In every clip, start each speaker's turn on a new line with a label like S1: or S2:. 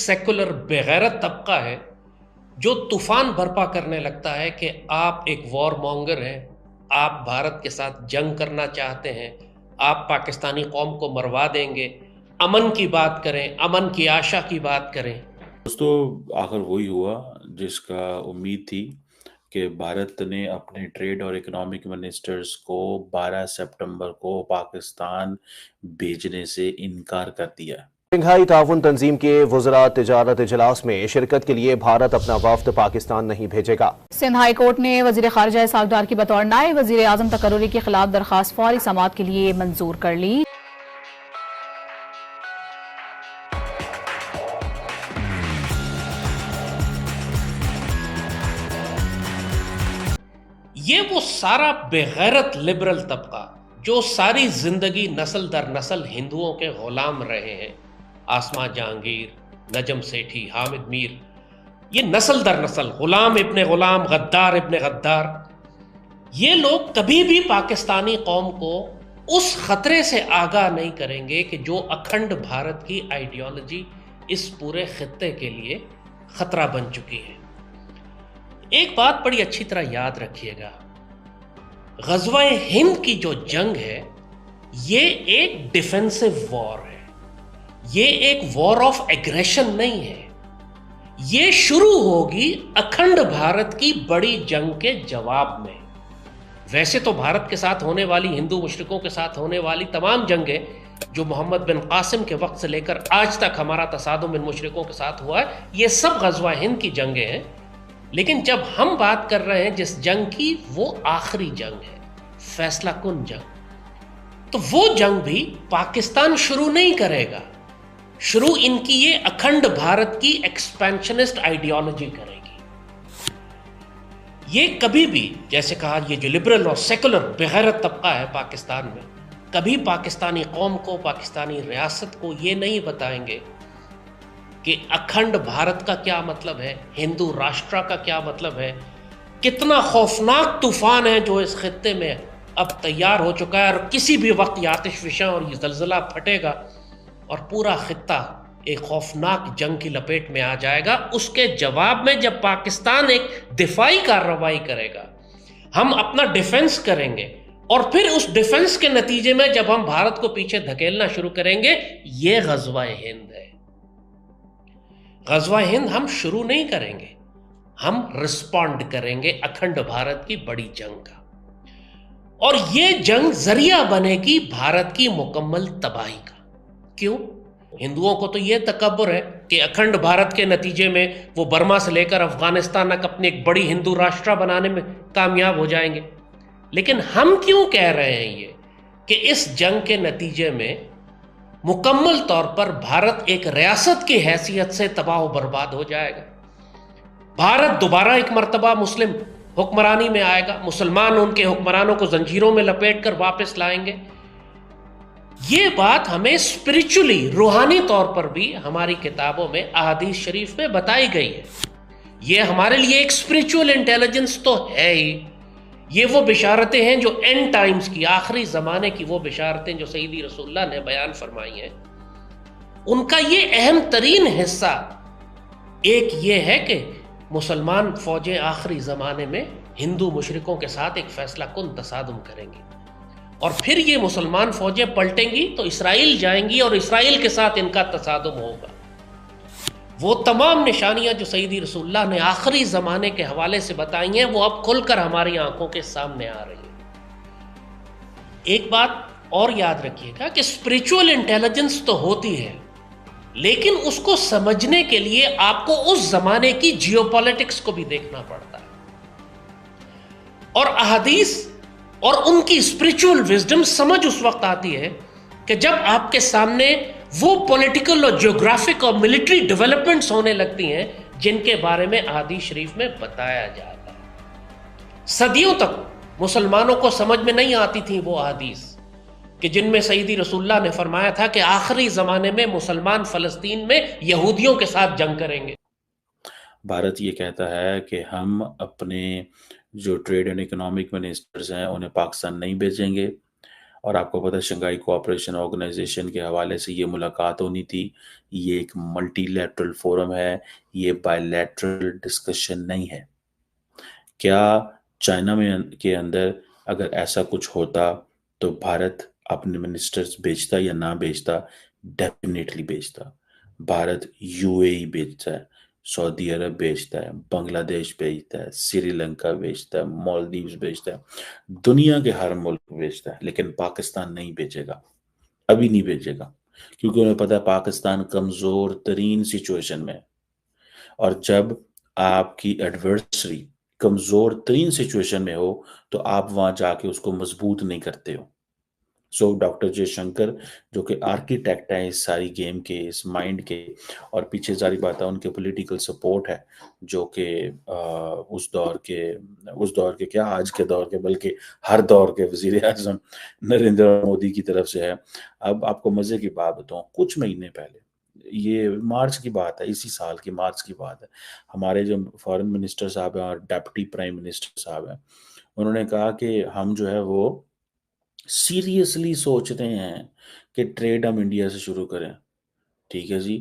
S1: Secular बेगैरत तबका है जो तूफान बर्पा करने लगता है कि आप एक वॉर मॉन्गर हैं, आप भारत के साथ जंग करना चाहते हैं, आप पाकिस्तानी कौम को मरवा देंगे, अमन की बात करें, अमन की आशा की बात करें।
S2: दोस्तों, आखिर वही हुआ जिसका उम्मीद थी कि भारत ने अपने ट्रेड और इकोनॉमिक मिनिस्टर्स को 12 सितंबर को पाकिस्तान भेजने से इनकार कर दिया।
S3: शंघाई ताउन तंजीम के वज़रा तिजारत इजलास में शिरकत के लिए भारत अपना वफ्द पाकिस्तान नहीं भेजेगा।
S4: सिंध हाई कोर्ट ने वजीर खारजा सागदार की बतौर नायब वजीर आजम तकर्रुरी के खिलाफ दरखास्त फौरी समाअत के लिए मंजूर कर ली।
S1: ये वो सारा बेगैरत लिबरल तबका जो सारी जिंदगी नस्ल दर नस्ल हिंदुओं के गुलाम रहे हैं, आसमा जहांगीर, नजम सेठी, हामिद मीर, ये नस्ल दर नस्ल गुलाम इब्ने गुलाम, गद्दार इब्ने गद्दार, ये लोग कभी भी पाकिस्तानी कौम को उस खतरे से आगाह नहीं करेंगे कि जो अखंड भारत की आइडियोलॉजी इस पूरे खित्ते के लिए खतरा बन चुकी है। एक बात बड़ी अच्छी तरह याद रखिएगा, ग़ज़वा-ए हिंद की जो जंग है ये एक डिफेंसिव वॉर है, ये एक वॉर ऑफ एग्रेशन नहीं है। ये शुरू होगी अखंड भारत की बड़ी जंग के जवाब में। वैसे तो भारत के साथ होने वाली, हिंदू मुशरिकों के साथ होने वाली तमाम जंगें जो मोहम्मद बिन कासिम के वक्त से लेकर आज तक हमारा तसादुम इन मुशरिकों के साथ हुआ है, ये सब ग़ज़वा-ए हिंद की जंगें हैं। लेकिन जब हम बात कर रहे हैं जिस जंग की, वो आखिरी जंग है, फैसला कुन जंग। तो वो जंग भी पाकिस्तान शुरू नहीं करेगा, शुरू इनकी ये अखंड भारत की एक्सपेंशनिस्ट आइडियोलॉजी करेगी। ये कभी भी, जैसे कहा, ये जो लिबरल और सेकुलर बेगैरत तबका है पाकिस्तान में, कभी पाकिस्तानी कौम को, पाकिस्तानी रियासत को ये नहीं बताएंगे कि अखंड भारत का क्या मतलब है, हिंदू राष्ट्र का क्या मतलब है, कितना खौफनाक तूफान है जो इस खित्ते में अब तैयार हो चुका है और किसी भी वक्त ये आतिश फिशा और ये जलजला फटेगा और पूरा खित्ता एक खौफनाक जंग की लपेट में आ जाएगा। उसके जवाब में जब पाकिस्तान एक दिफाई कार्रवाई करेगा, हम अपना डिफेंस करेंगे और फिर उस डिफेंस के नतीजे में जब हम भारत को पीछे धकेलना शुरू करेंगे, ये ग़ज़वा-ए हिंद है। ग़ज़वा-ए हिंद हम शुरू नहीं करेंगे, हम रिस्पॉन्ड करेंगे अखंड भारत की बड़ी जंग का। और ये जंग जरिया बनेगी भारत की मुकम्मल तबाही का। क्यों? हिंदुओं को तो ये तकब्बुर है कि अखंड भारत के नतीजे में वो बर्मा से लेकर अफगानिस्तान तक अपनी एक बड़ी हिंदू राष्ट्र बनाने में कामयाब हो जाएंगे। लेकिन हम क्यों कह रहे हैं ये कि इस जंग के नतीजे में मुकम्मल तौर पर भारत एक रियासत की हैसियत से तबाह व बर्बाद हो जाएगा। भारत दोबारा एक मर्तबा मुस्लिम हुक्मरानी में आएगा, मुसलमान उनके हुक्मरानों को जंजीरों में लपेट कर वापस लाएंगे। ये बात हमें स्पिरिचुअली, रूहानी तौर पर भी हमारी किताबों में, अहादीस शरीफ में बताई गई है। ये हमारे लिए एक स्पिरिचुअल इंटेलिजेंस तो है ही। ये वो बिशारतें हैं जो एंड टाइम्स की, आखिरी ज़माने की वो बिशारतें जो सैयदी रसूलुल्लाह ने बयान फरमाई हैं, उनका ये अहम तरीन हिस्सा एक ये है कि मुसलमान फ़ौजें आखिरी ज़माने में हिंदू मुशरिकों के साथ एक फ़ैसला कुन तसादुम करेंगी और फिर ये मुसलमान फ़ौजें पलटेंगी तो इसराइल जाएंगी और इसराइल के साथ इनका तसादुम होगा। वो तमाम निशानियां जो सैयदी रसूलुल्लाह ने आखिरी ज़माने के हवाले से बताई हैं, वो अब खुलकर हमारी आंखों के सामने आ रही है। एक बात और याद रखिएगा कि स्पिरिचुअल इंटेलिजेंस तो होती है, लेकिन उसको समझने के लिए आपको उस ज़माने की जियोपॉलिटिक्स को भी देखना पड़ता है और अहादीस और उनकी स्पिरिचुअल विजडम समझ उस वक्त आती है कि जब आपके सामने वो पॉलिटिकल और जियोग्राफिक और मिलिट्री डेवलपमेंट्स होने लगती हैं जिनके बारे में अहादीस शरीफ में बताया जाता है। सदियों तक मुसलमानों को समझ में नहीं आती थी वो अहादीस कि जिनमें सैयदी रसूलुल्लाह ने फरमाया था कि आखिरी ज़माने में मुसलमान फ़लस्तीन में यहूदियों के साथ जंग करेंगे।
S2: भारत ये कहता है कि हम अपने जो ट्रेड एंड इकोनॉमिक मिनिस्टर्स हैं उन्हें पाकिस्तान नहीं भेजेंगे और आपको पता है शंघाई कोऑपरेशन ऑर्गेनाइजेशन के हवाले से ये मुलाकात होनी थी। ये एक मल्टीलैटरल फोरम है, ये बायलैटरल डिस्कशन नहीं है। क्या चाइना में के अंदर अगर ऐसा कुछ होता तो भारत अपने मिनिस्टर्स भेजता या ना भेजता? डेफिनेटली भेजता। भारत यूएई भेजता है, सऊदी अरब भेजता है, बांग्लादेश भेजता है, श्रीलंका भेजता है, मालदीव्स भेजता है, दुनिया के हर मुल्क भेजता है, लेकिन पाकिस्तान नहीं भेजेगा। अभी नहीं भेजेगा, क्योंकि उन्हें पता है पाकिस्तान कमजोर तरीन सिचुएशन में है। और जब आपकी एडवर्सरी कमजोर तरीन सिचुएशन में हो तो आप वहां जाके उसको मजबूत नहीं करते हो। सो डॉक्टर जयशंकर जो कि आर्किटेक्ट है इस सारी गेम के, इस माइंड के, और पीछे सारी बात है उनके पॉलिटिकल सपोर्ट है, जो कि उस दौर के क्या आज के दौर के बल्कि हर दौर के वजीर आजम नरेंद्र मोदी की तरफ से है। अब आपको मजे की बात बताऊं, कुछ महीने पहले, ये मार्च की बात है, इसी साल की मार्च की बात है, हमारे जो फॉरेन मिनिस्टर साहब हैं और डेप्टी प्राइम मिनिस्टर साहब हैं, उन्होंने कहा कि हम जो है वो सीरियसली सोच रहे हैं कि ट्रेड हम इंडिया से शुरू करें। ठीक है जी।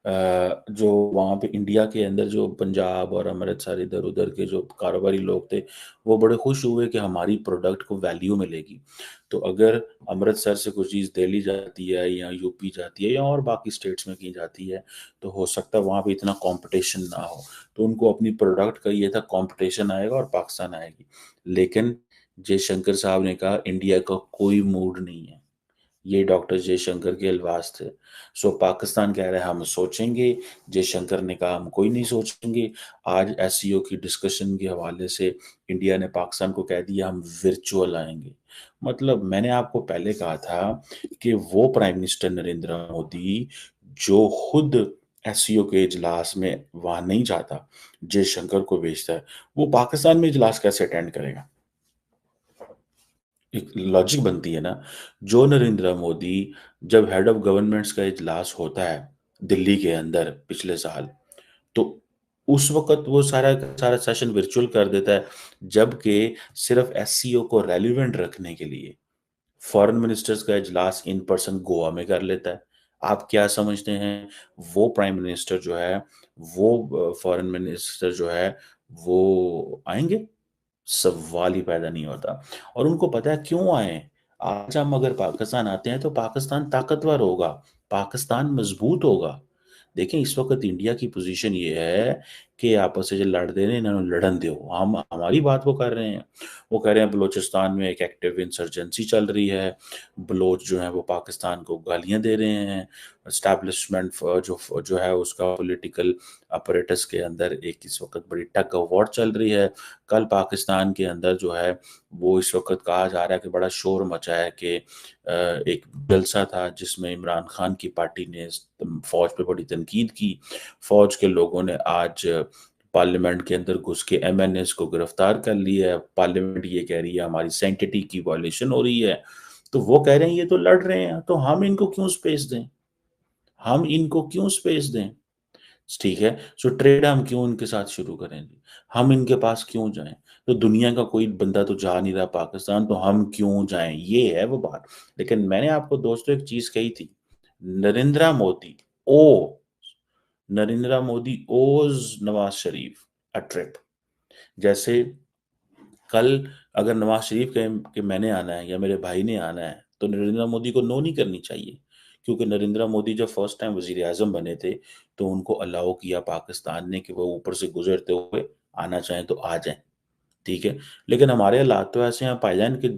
S2: जो वहाँ पे इंडिया के अंदर जो पंजाब और अमृतसर इधर उधर के जो कारोबारी लोग थे, वो बड़े खुश हुए कि हमारी प्रोडक्ट को वैल्यू मिलेगी। तो अगर अमृतसर से कोई चीज़ दिल्ली जाती है या यूपी जाती है या और बाकी स्टेट्स में की जाती है, तो हो सकता है वहाँ पे इतना कंपटीशन ना हो, तो उनको अपनी प्रोडक्ट का ये था कंपटीशन आएगा और पाकिस्तान आएगी। लेकिन जयशंकर साहब ने कहा इंडिया का कोई मूड नहीं है। ये डॉक्टर जयशंकर के अल्फाज थे। सो पाकिस्तान कह रहा है हम सोचेंगे, जयशंकर ने कहा हम कोई नहीं सोचेंगे। आज एससीओ की डिस्कशन के हवाले से इंडिया ने पाकिस्तान को कह दिया हम वर्चुअल आएंगे। मतलब मैंने आपको पहले कहा था कि वो प्राइम मिनिस्टर नरेंद्र मोदी जो खुद एससीओ के इजलास में वहां नहीं जाता, जयशंकर को भेजता है, वो पाकिस्तान में इजलास कैसे अटेंड करेगा? एक लॉजिक बनती है ना। जो नरेंद्र मोदी, जब हेड ऑफ गवर्नमेंट्स का इजलास होता है दिल्ली के अंदर पिछले साल, तो उस वक्त वो सारा का सारा सेशन वर्चुअल कर देता है, जबकि सिर्फ एससीओ को रेलिवेंट रखने के लिए फॉरेन मिनिस्टर्स का इजलास इन पर्सन गोवा में कर लेता है। आप क्या समझते हैं वो प्राइम मिनिस्टर जो है, वो फॉरेन मिनिस्टर जो है, वो आएंगे? सवाल ही पैदा नहीं होता। और उनको पता है क्यों आए। आज हम अगर पाकिस्तान आते हैं तो पाकिस्तान ताकतवर होगा, पाकिस्तान मजबूत होगा। देखें इस वक्त इंडिया की पोजीशन ये है कि आपस में जो लड़ दे रहे हैं इन्होंने लड़न दो, हम हमारी बात वो कर रहे हैं। वो कह रहे हैं बलूचिस्तान में एक एक्टिव इंसर्जेंसी चल रही है, बलोच जो है वो पाकिस्तान को गालियां दे रहे हैं, एस्टैब्लिशमेंट जो है उसका पॉलिटिकल अपरेटस के अंदर एक इस वक्त बड़ी टग ऑफ वॉर चल रही है। कल पाकिस्तान के अंदर जो है वो इस वक्त कहा जा रहा है कि बड़ा शोर मचा है कि एक जलसा था जिसमें इमरान खान की पार्टी ने फौज पे बड़ी तनकीद की। फौज के लोगों ने आज पार्लियामेंट के अंदर घुस के एमएनएस को गिरफ्तार कर लिया है। पार्लियामेंट ये कह रही है हमारी सैंक्टिटी की वायलेशन हो रही है। तो वो कह रहे हैं ये तो लड़ रहे हैं, तो हम इनको क्यों स्पेस दें, हम इनको क्यों स्पेस दें? ठीक है। सो ट्रेड हम क्यों उनके साथ शुरू करें जी? हम इनके पास क्यों जाएं? तो दुनिया का कोई बंदा तो जा नहीं रहा पाकिस्तान, तो हम क्यों जाएं? ये है वो बात। लेकिन मैंने आपको दोस्तों एक चीज कही थी, नरेंद्र मोदी ओ नरेंद्र मोदी ओज नवाज शरीफ अ ट्रिप। जैसे कल अगर नवाज शरीफ कहे कि मैंने आना है या मेरे भाई ने आना है, तो नरेंद्र मोदी को नो नहीं करनी चाहिए, क्योंकि नरेंद्र मोदी जब फर्स्ट टाइम वजीर आजम बने थे तो उनको अलाउ किया पाकिस्तान ने कि वो ऊपर से गुजरते हुए आना चाहें तो आ जाएं। ठीक है। लेकिन हमारे हालात तो ऐसे हैं भाईजान कि